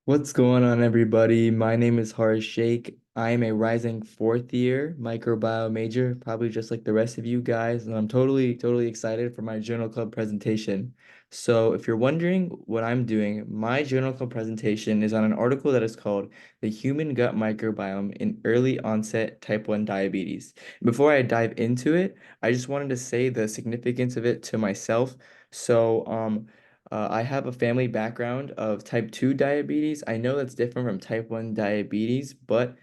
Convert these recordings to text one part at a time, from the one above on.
What's going on, everybody? My name is Sheikh. I am a rising fourth year microbiome major, probably just like the rest of you guys, and I'm totally excited for my journal club presentation. So, if you're wondering what I'm doing, my journal club presentation is on an article that is called The Human Gut Microbiome in Early Onset Type 1 Diabetes. Before I dive into it, I just wanted to say the significance of it to myself. I have a family background of type 2 diabetes. I know that's different from type 1 diabetes, but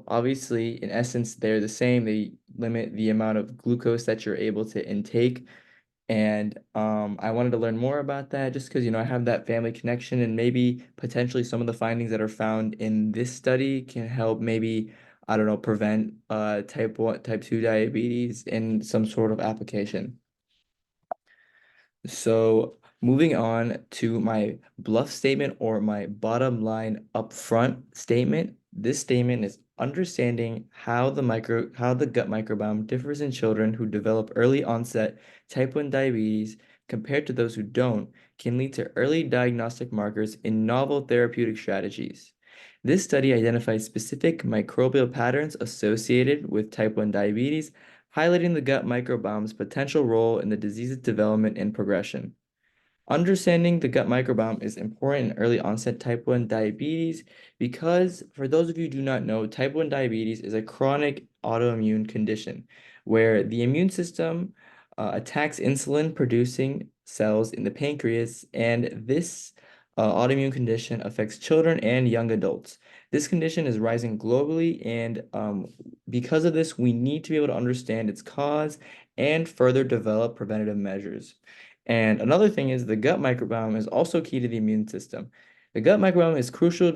obviously, in essence, they're the same. They limit the amount of glucose that you're able to intake. And I wanted to learn more about that just because, I have that family connection and maybe potentially some of the findings that are found in this study can help maybe, I don't know, prevent type 1, type 2 diabetes in some sort of application. So moving on to my bluff statement or my bottom line upfront statement. This statement is understanding how the gut microbiome differs in children who develop early onset type 1 diabetes compared to those who don't can lead to early diagnostic markers in novel therapeutic strategies. This study identifies specific microbial patterns associated with type 1 diabetes, highlighting the gut microbiome's potential role in the disease's development and progression. Understanding the gut microbiome is important in early onset type 1 diabetes because, for those of you who do not know, type 1 diabetes is a chronic autoimmune condition where the immune system attacks insulin producing cells in the pancreas, and this autoimmune condition affects children and young adults. This condition is rising globally, and because of this, we need to be able to understand its cause and further develop preventative measures. And another thing is the gut microbiome is also key to the immune system. The gut microbiome is crucial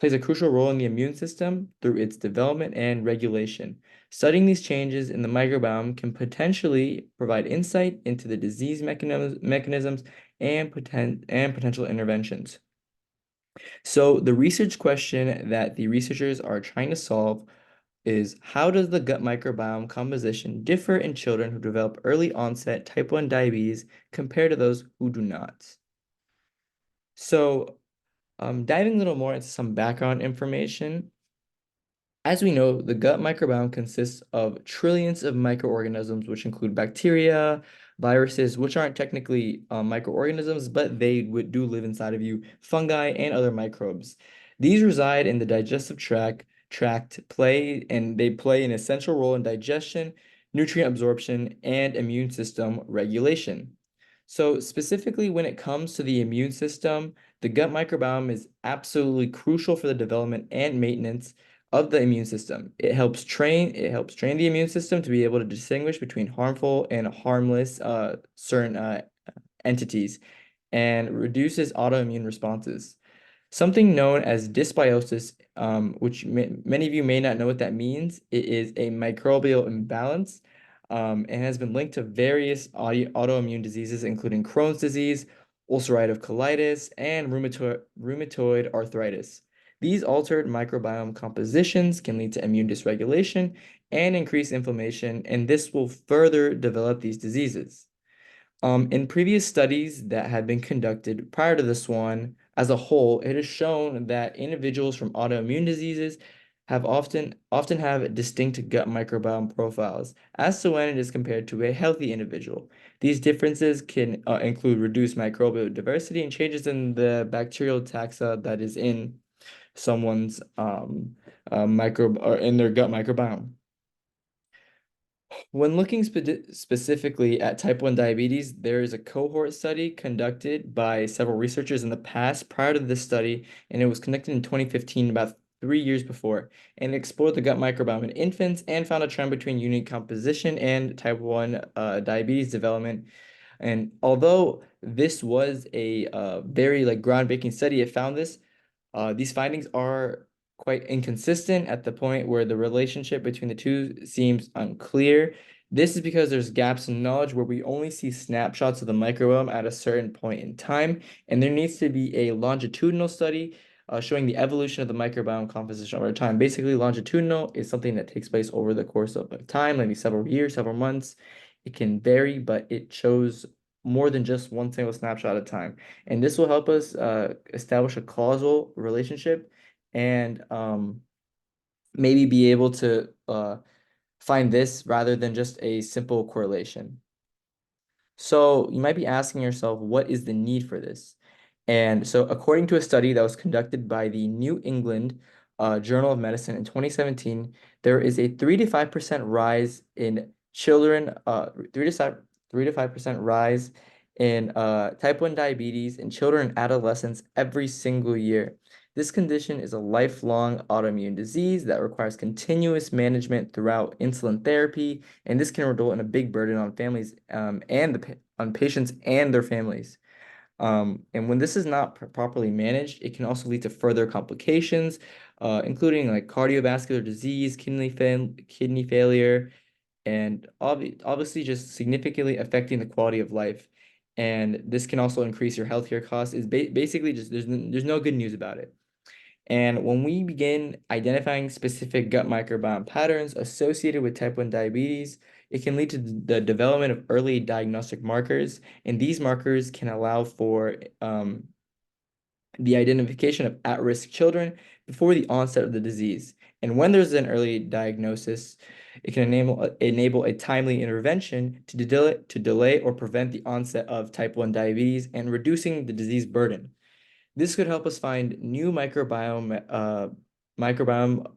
plays a crucial role in the immune system through its development and regulation. Studying these changes in the microbiome can potentially provide insight into the disease mechanisms and potential interventions. So the research question that the researchers are trying to solve is how does the gut microbiome composition differ in children who develop early onset type 1 diabetes compared to those who do not? So, diving a little more into some background information, as we know, the gut microbiome consists of trillions of microorganisms, which include bacteria, viruses, which aren't technically microorganisms, but do live inside of you, fungi, and other microbes. These reside in the digestive tract they play an essential role in digestion, nutrient absorption, and immune system regulation. So specifically when it comes to the immune system, the gut microbiome is absolutely crucial for the development and maintenance of the immune system. It helps train the immune system to be able to distinguish between harmful and harmless certain entities and reduces autoimmune responses. Something known as dysbiosis, which many of you may not know what that means. It is a microbial imbalance and has been linked to various autoimmune diseases, including Crohn's disease, ulcerative colitis, and rheumatoid arthritis. These altered microbiome compositions can lead to immune dysregulation and increased inflammation, and this will further develop these diseases. In previous studies that had been conducted prior to this one, as a whole, it has shown that individuals from autoimmune diseases often have distinct gut microbiome profiles as to when it is compared to a healthy individual. These differences can include reduced microbial diversity and changes in the bacterial taxa that is in someone's microbe or in their gut microbiome. When looking specifically at type 1 diabetes, there is a cohort study conducted by several researchers in the past prior to this study, and it was conducted in 2015, about 3 years before, and it explored the gut microbiome in infants and found a trend between unique composition and type 1 diabetes development. And although this was a very groundbreaking study, it found these findings are quite inconsistent at the point where the relationship between the two seems unclear. This is because there's gaps in knowledge where we only see snapshots of the microbiome at a certain point in time, and there needs to be a longitudinal study showing the evolution of the microbiome composition over time. Basically, longitudinal is something that takes place over the course of time, maybe several years, several months. It can vary, but it shows more than just one single snapshot at a time. And this will help us establish a causal relationship and maybe be able to find this rather than just a simple correlation. So you might be asking yourself, what is the need for this? And so, according to a study that was conducted by the New England Journal of Medicine in 2017, there is a 3 to 5% rise in children, 3 to 5% rise in type 1 diabetes in children and adolescents every single year. This condition is a lifelong autoimmune disease that requires continuous management throughout insulin therapy, and this can result in a big burden on families and on patients and their families. And when this is not properly managed, it can also lead to further complications, including like cardiovascular disease, kidney failure, and obviously just significantly affecting the quality of life. And this can also increase your healthcare costs. Is basically just there's no good news about it. And when we begin identifying specific gut microbiome patterns associated with type 1 diabetes, it can lead to the development of early diagnostic markers. And these markers can allow for the identification of at-risk children before the onset of the disease. And when there's an early diagnosis, it can enable a timely intervention to delay or prevent the onset of type 1 diabetes and reducing the disease burden. This could help us find new microbiome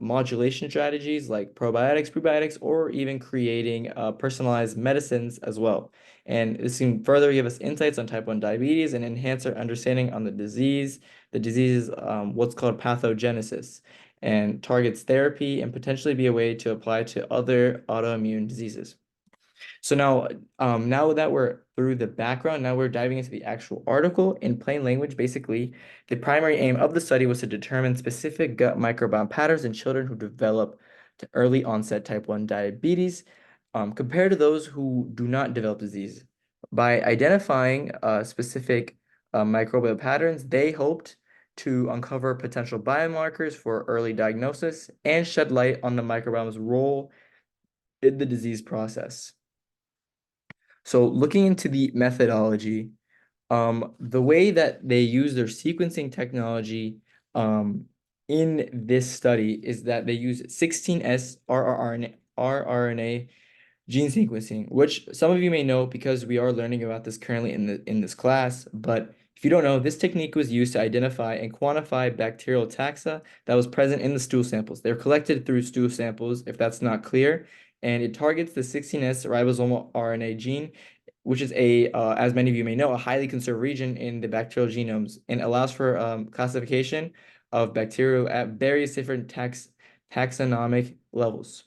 modulation strategies like probiotics, prebiotics, or even creating personalized medicines as well. And this can further give us insights on type 1 diabetes and enhance our understanding on the disease. The disease is what's called pathogenesis and targets therapy and potentially be a way to apply to other autoimmune diseases. So now that we're through the background, now we're diving into the actual article in plain language. Basically, the primary aim of the study was to determine specific gut microbiome patterns in children who develop to early onset type 1 diabetes, compared to those who do not develop disease. By identifying specific microbial patterns, they hoped to uncover potential biomarkers for early diagnosis and shed light on the microbiome's role in the disease process. So looking into the methodology, the way that they use their sequencing technology in this study is that they use 16S rRNA gene sequencing, which some of you may know because we are learning about this currently in this class. But if you don't know, this technique was used to identify and quantify bacterial taxa that was present in the stool samples. They're collected through stool samples, if that's not clear, and it targets the 16S ribosomal RNA gene, which is as many of you may know, a highly conserved region in the bacterial genomes and allows for classification of bacteria at various different taxonomic levels.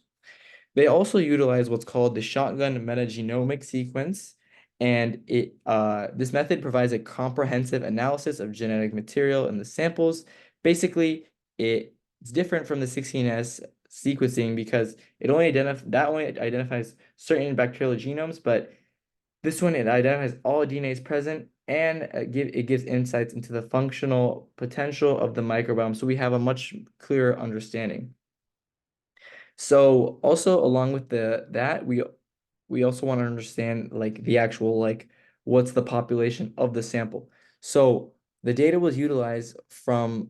They also utilize what's called the shotgun metagenomic sequence, and this method provides a comprehensive analysis of genetic material in the samples. Basically, it's different from the 16S sequencing because only identifies certain bacterial genomes, but this one it identifies all DNAs present and it gives insights into the functional potential of the microbiome, so we have a much clearer understanding. So also along with that, we also want to understand like the actual like what's the population of the sample. So the data was utilized from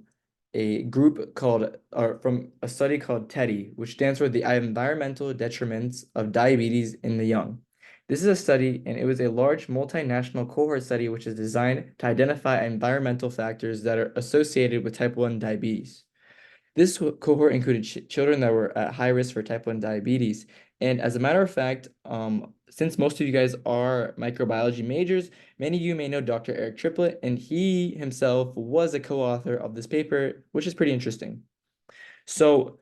a group called or from a study called TEDdy, which stands for the Environmental Detriments of Diabetes in the Young. This is a study, and it was a large multinational cohort study which is designed to identify environmental factors that are associated with type 1 diabetes. This cohort included children that were at high risk for type 1 diabetes. And as a matter of fact, since most of you guys are microbiology majors, many of you may know Dr. Eric Triplett, and he himself was a co-author of this paper, which is pretty interesting. So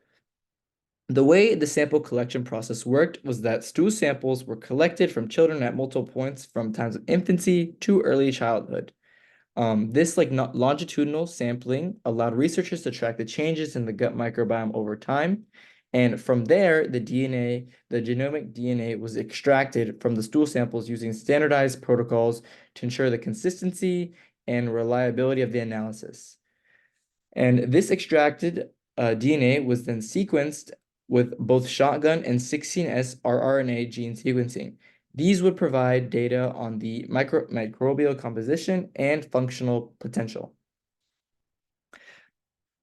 the way the sample collection process worked was that stool samples were collected from children at multiple points from times of infancy to early childhood. This longitudinal sampling allowed researchers to track the changes in the gut microbiome over time. And from there, the genomic DNA was extracted from the stool samples using standardized protocols to ensure the consistency and reliability of the analysis. And this extracted DNA was then sequenced with both shotgun and 16S rRNA gene sequencing. These would provide data on the microbial composition and functional potential.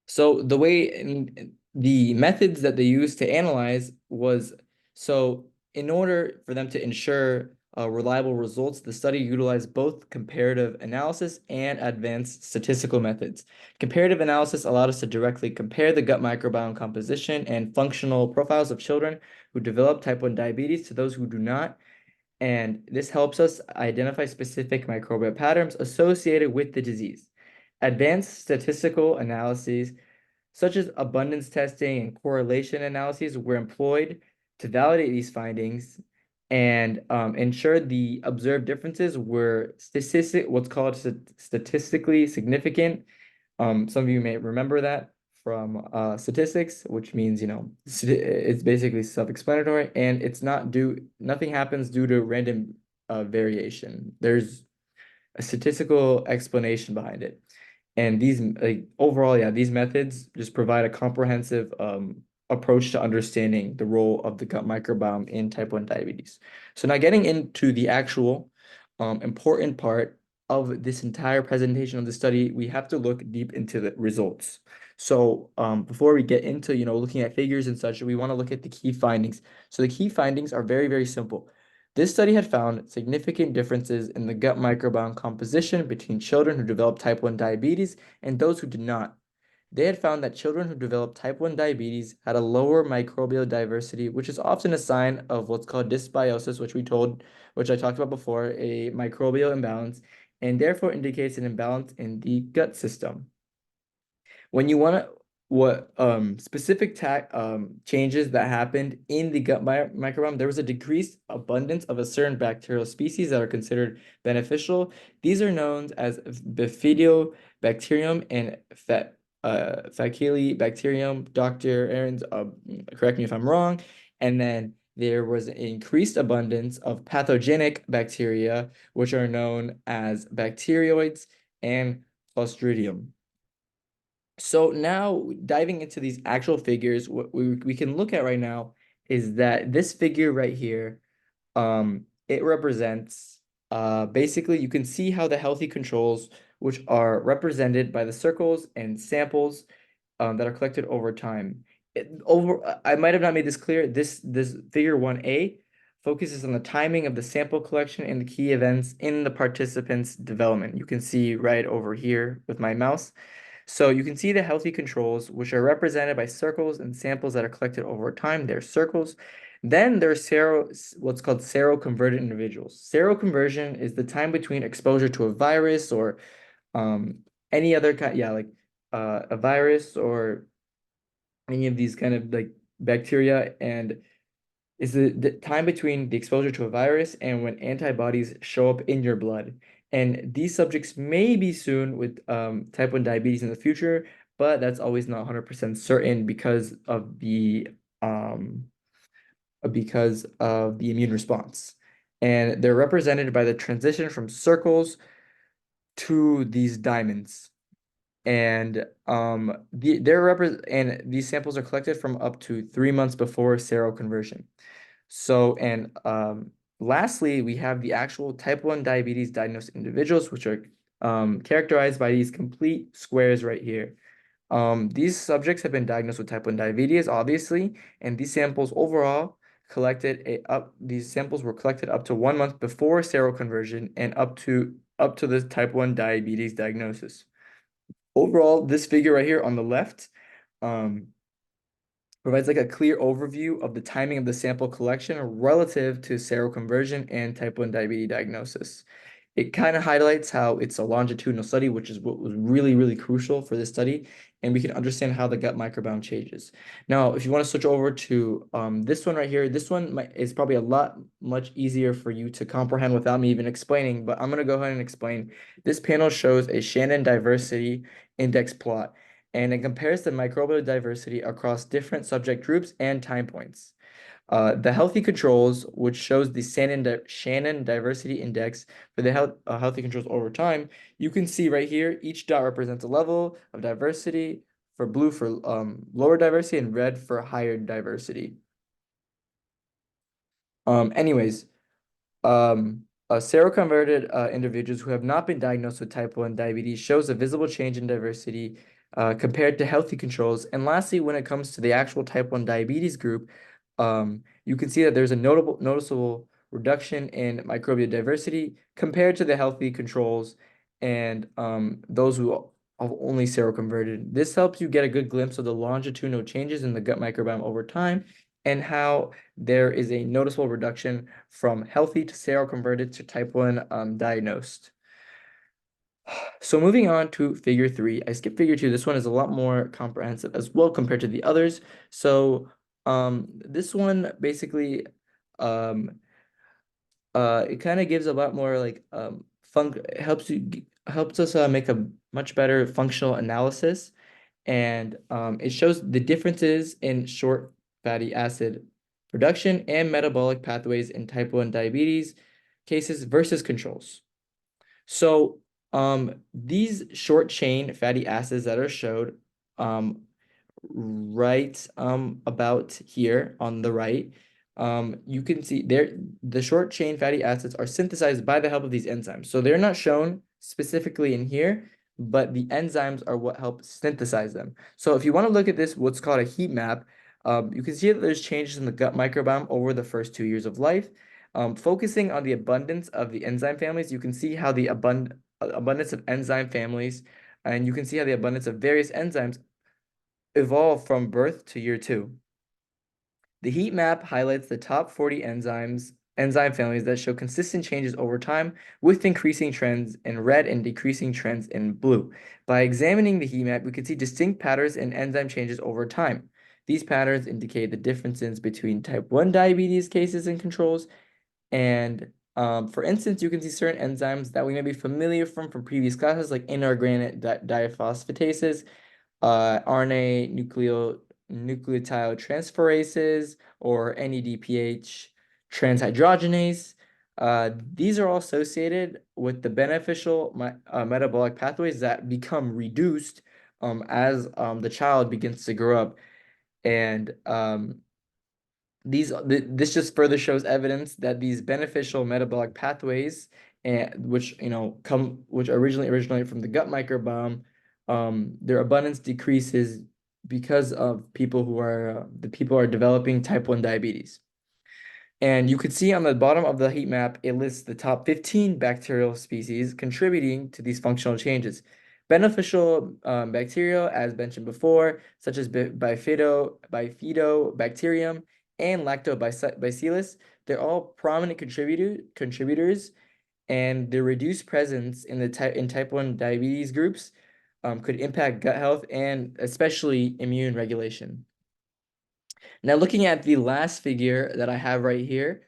So the methods that they used to analyze was, so in order for them to ensure reliable results, the study utilized both comparative analysis and advanced statistical methods. Comparative analysis allowed us to directly compare the gut microbiome composition and functional profiles of children who develop type 1 diabetes to those who do not. And this helps us identify specific microbial patterns associated with the disease. Advanced statistical analyses such as abundance testing and correlation analyses were employed to validate these findings and ensure the observed differences were what's called statistically significant. Some of you may remember that from statistics, which means, it's basically self-explanatory, and nothing happens due to random variation. There's a statistical explanation behind it. And these, like, overall, yeah, these methods just provide a comprehensive approach to understanding the role of the gut microbiome in type 1 diabetes. So now getting into the actual important part of this entire presentation of the study, we have to look deep into the results. So before we get into, looking at figures and such, we want to look at the key findings. So the key findings are very, very simple. This study had found significant differences in the gut microbiome composition between children who developed type 1 diabetes and those who did not. They had found that children who developed type 1 diabetes had a lower microbial diversity, which is often a sign of what's called dysbiosis, which I talked about before, a microbial imbalance, and therefore indicates an imbalance in the gut system. When you want to, what specific changes that happened in the gut microbiome, there was a decreased abundance of a certain bacterial species that are considered beneficial. These are known as Bifidobacterium and Faecalibacterium. Dr. Aarons, correct me if I'm wrong. And then there was an increased abundance of pathogenic bacteria, which are known as bacteroids and Clostridium. So now diving into these actual figures, what we can look at right now is that this figure right here, it represents, basically you can see how the healthy controls, which are represented by the circles and samples that are collected over time. I might have not made this clear. This figure 1A focuses on the timing of the sample collection and the key events in the participants' development. You can see right over here with my mouse. So you can see the healthy controls, which are represented by circles and samples that are collected over time. They're circles. Then there's what's called seroconverted individuals. Seroconversion is the time between exposure to a virus or any other kind, like a virus or any of these kind of like bacteria, and is the time between the exposure to a virus and when antibodies show up in your blood. And these subjects may be soon with type 1 diabetes in the future, but that's always not 100% certain because of the immune response. And they're represented by the transition from circles to these diamonds. And these samples are collected from up to 3 months before seroconversion. So, and lastly, we have the actual type 1 diabetes diagnosed individuals, which are characterized by these complete squares right here. These subjects have been diagnosed with type 1 diabetes, obviously, and these samples overall these samples were collected up to 1 month before seroconversion and up to the type 1 diabetes diagnosis. Overall, this figure right here on the left, provides like a clear overview of the timing of the sample collection relative to seroconversion and type 1 diabetes diagnosis. It kind of highlights how it's a longitudinal study, which is what was really, really crucial for this study, and we can understand how the gut microbiome changes. Now, if you want to switch over to this one right here, this one is probably much easier for you to comprehend without me even explaining, but I'm going to go ahead and explain. This panel shows a Shannon diversity index plot, and it compares the microbial diversity across different subject groups and time points. The healthy controls, which shows the Shannon diversity index for the healthy controls over time, you can see right here, each dot represents a level of diversity, for blue for lower diversity and red for higher diversity. Anyways, Seroconverted individuals who have not been diagnosed with type 1 diabetes shows a visible change in diversity compared to healthy controls. And lastly, when it comes to the actual type 1 diabetes group, you can see that there's a noticeable reduction in microbial diversity compared to the healthy controls and those who have only seroconverted. This helps you get a good glimpse of the longitudinal changes in the gut microbiome over time and how there is a noticeable reduction from healthy to seroconverted to type 1 diagnosed. So moving on to figure 3, I skipped figure 2. This one is a lot more comprehensive as well compared to the others. So this one basically um, it kind of gives a lot more like helps us make a much better functional analysis, and it shows the differences in short fatty acid production and metabolic pathways in type 1 diabetes cases versus controls. So these short chain fatty acids that are showed um, right about here on the right, you can see there the short chain fatty acids are synthesized by the help of these enzymes. So they're not shown specifically in here, but the enzymes are what help synthesize them. So if you want to look at this, what's called a heat map, you can see that there's changes in the gut microbiome over the first 2 years of life. Focusing on the abundance of the enzyme families, you can see how the abundance of enzyme families, and you can see how the abundance of various enzymes evolve from birth to year 2. The heat map highlights the top 40 enzyme families that show consistent changes over time, with increasing trends in red and decreasing trends in blue. By examining the heat map, we can see distinct patterns in enzyme changes over time. These patterns indicate the differences between type 1 diabetes cases and controls. And for instance, you can see certain enzymes that we may be familiar from previous classes, like inorganic diphosphatase, RNA nucleotide transferases, or NADPH transhydrogenase. These are all associated with the beneficial metabolic pathways that become reduced as the child begins to grow up. And this just further shows evidence that these beneficial metabolic pathways, and which which originally originate from the gut microbiome, their abundance decreases because of people who are the people are developing type 1 diabetes. And you could see on the bottom of the heat map, it lists the top 15 bacterial species contributing to these functional changes. Beneficial bacteria, as mentioned before, such as bifidobacterium and lactobacillus, they're all prominent contributors, and their reduced presence in type 1 diabetes groups could impact gut health and especially immune regulation. Now, looking at the last figure that I have right here,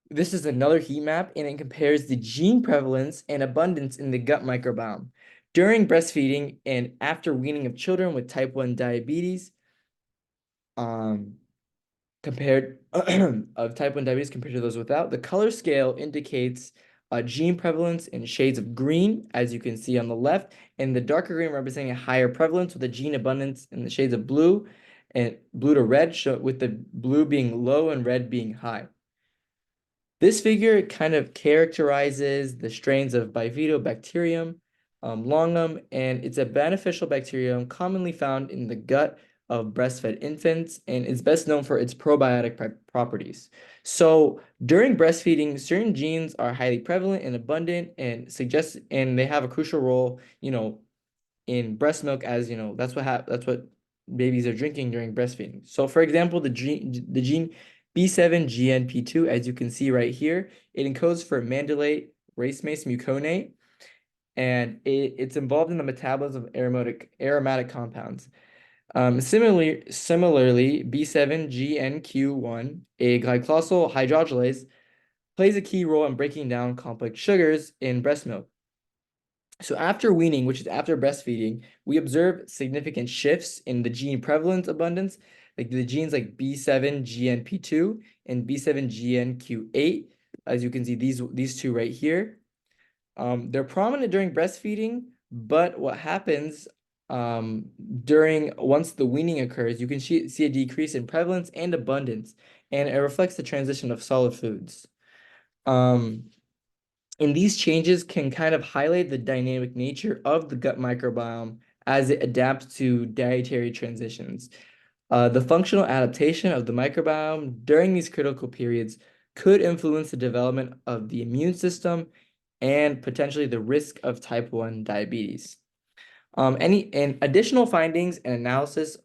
this is another heat map, and it compares the gene prevalence and abundance in the gut microbiome. During breastfeeding and after weaning of children with type 1 diabetes, compared of type 1 diabetes compared to those without, the color scale indicates gene prevalence in shades of green, as you can see on the left, and the darker green representing a higher prevalence with the gene abundance in the shades of blue and blue to red, with the blue being low and red being high. This figure kind of characterizes the strains of Bifidobacterium longum, and it's a beneficial bacterium commonly found in the gut of breastfed infants, and is best known for its probiotic properties. So during breastfeeding, certain genes are highly prevalent and abundant, and they have a crucial role, in breast milk, as that's what babies are drinking during breastfeeding. So for example, the gene B7GNP2, as you can see right here, it encodes for mandylate racemase muconate, and it's involved in the metabolism of aromatic compounds. Similarly, B7GNQ1, a glycosyl hydrogenase, plays a key role in breaking down complex sugars in breast milk. So after weaning, which is after breastfeeding, we observe significant shifts in the gene prevalence abundance, like the genes like B7GNP2 and B7GNQ8. As you can see, these two right here. They're prominent during breastfeeding, but what happens once the weaning occurs, you can see a decrease in prevalence and abundance, and it reflects the transition of solid foods. Um, and these changes can kind of highlight the dynamic nature of the gut microbiome as it adapts to dietary transitions. The functional adaptation of the microbiome during these critical periods could influence the development of the immune system and potentially the risk of type 1 diabetes. Any and additional findings and analysis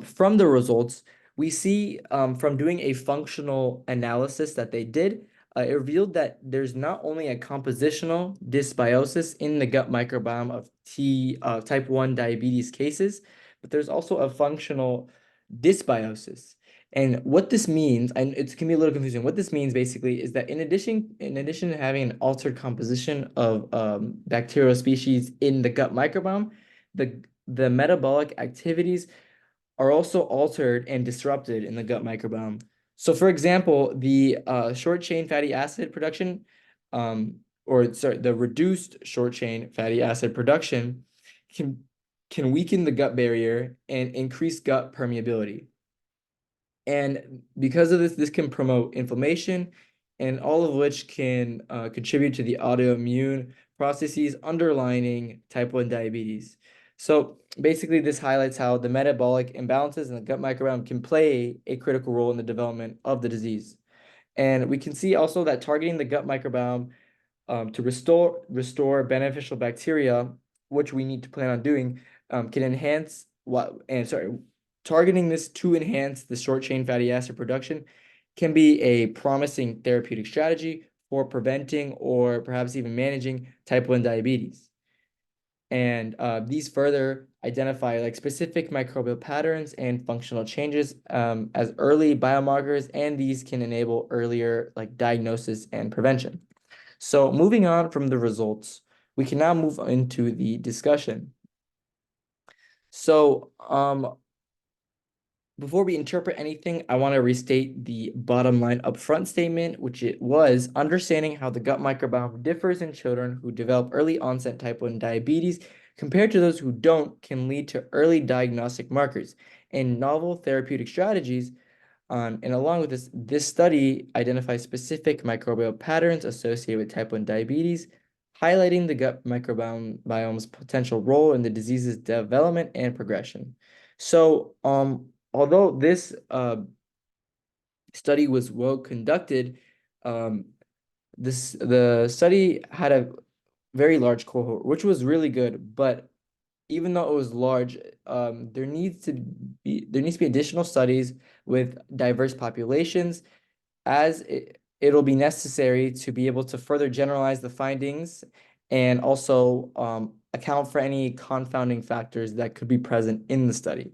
from the results, we see from doing a functional analysis that they did, it revealed that there's not only a compositional dysbiosis in the gut microbiome of type 1 diabetes cases, but there's also a functional dysbiosis. And what this means, and it can be a little confusing, what this means basically is that in addition to having an altered composition of bacterial species in the gut microbiome, the metabolic activities are also altered and disrupted in the gut microbiome. So, for example, the short chain fatty acid production, the reduced short chain fatty acid production can can weaken the gut barrier and increase gut permeability. And because of this, this can promote inflammation, and all of which can contribute to the autoimmune processes underlining type 1 diabetes. So basically, this highlights how the metabolic imbalances in the gut microbiome can play a critical role in the development of the disease. And we can see also that targeting the gut microbiome to restore beneficial bacteria, which we need to plan on doing, can enhance targeting this to enhance the short chain fatty acid production can be a promising therapeutic strategy for preventing or perhaps even managing type 1 diabetes. And these further identify like specific microbial patterns and functional changes as early biomarkers, and these can enable earlier like diagnosis and prevention. So moving on from the results, we can now move into the discussion. So before we interpret anything, I want to restate the bottom line upfront statement, which it was understanding how the gut microbiome differs in children who develop early onset type 1 diabetes compared to those who don't can lead to early diagnostic markers and novel therapeutic strategies. And along with this study identifies specific microbial patterns associated with type 1 diabetes, highlighting the gut microbiome's potential role in the disease's development and progression. So, although this study was well conducted, the study had a very large cohort, which was really good. But even though it was large, there needs to be additional studies with diverse populations, as it'll be necessary to be able to further generalize the findings and also account for any confounding factors that could be present in the study.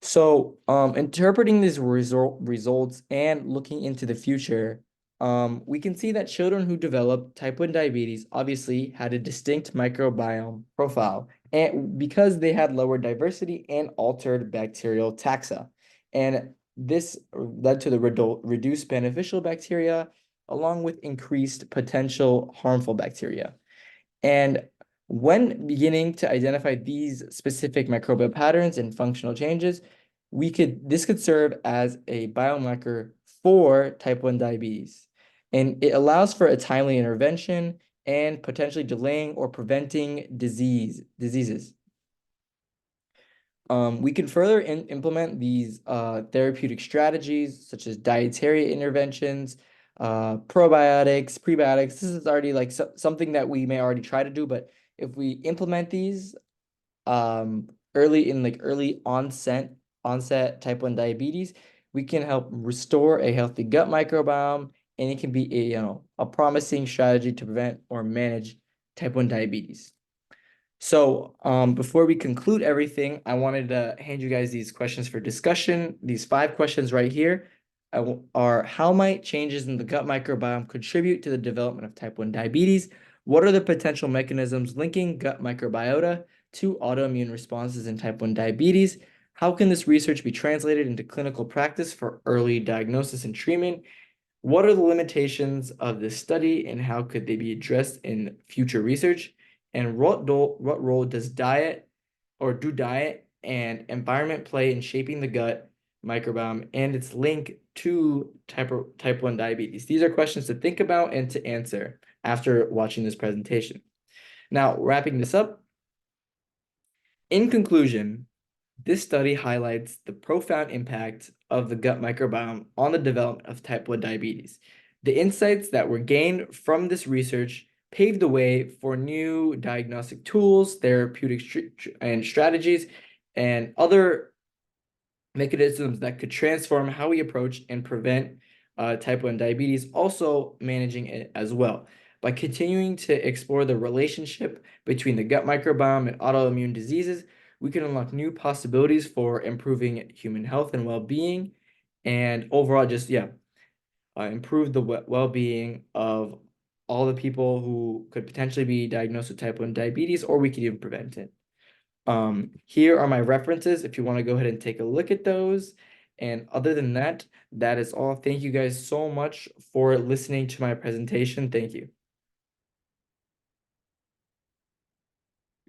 So, interpreting these results and looking into the future, we can see that children who develop type 1 diabetes obviously had a distinct microbiome profile, and because they had lower diversity and altered bacterial taxa. And this led to the reduced beneficial bacteria along with increased potential harmful bacteria. And when beginning to identify these specific microbial patterns and functional changes, this could serve as a biomarker for type 1 diabetes. And it allows for a timely intervention and potentially delaying or preventing diseases. We can further implement these therapeutic strategies such as dietary interventions, probiotics, prebiotics. This is already like something that we may already try to do, but if we implement these early onset type 1 diabetes, we can help restore a healthy gut microbiome, and it can be a promising strategy to prevent or manage type 1 diabetes. So before we conclude everything, I wanted to hand you guys these questions for discussion. These 5 questions right here are: how might changes in the gut microbiome contribute to the development of type 1 diabetes? What are the potential mechanisms linking gut microbiota to autoimmune responses in type 1 diabetes? How can this research be translated into clinical practice for early diagnosis and treatment? What are the limitations of this study, and how could they be addressed in future research? And what role does diet and environment play in shaping the gut microbiome and its link to type 1 diabetes? These are questions to think about and to answer after watching this presentation. Now, wrapping this up, in conclusion, this study highlights the profound impact of the gut microbiome on the development of type 1 diabetes. The insights that were gained from this research paved the way for new diagnostic tools, therapeutic and strategies, and other mechanisms that could transform how we approach and prevent type 1 diabetes, also managing it as well. By continuing to explore the relationship between the gut microbiome and autoimmune diseases, we can unlock new possibilities for improving human health and well-being, and overall just, improve the well-being of all the people who could potentially be diagnosed with type 1 diabetes, or we could even prevent it. Here are my references if you want to go ahead and take a look at those. And other than that, that is all. Thank you guys so much for listening to my presentation. Thank you.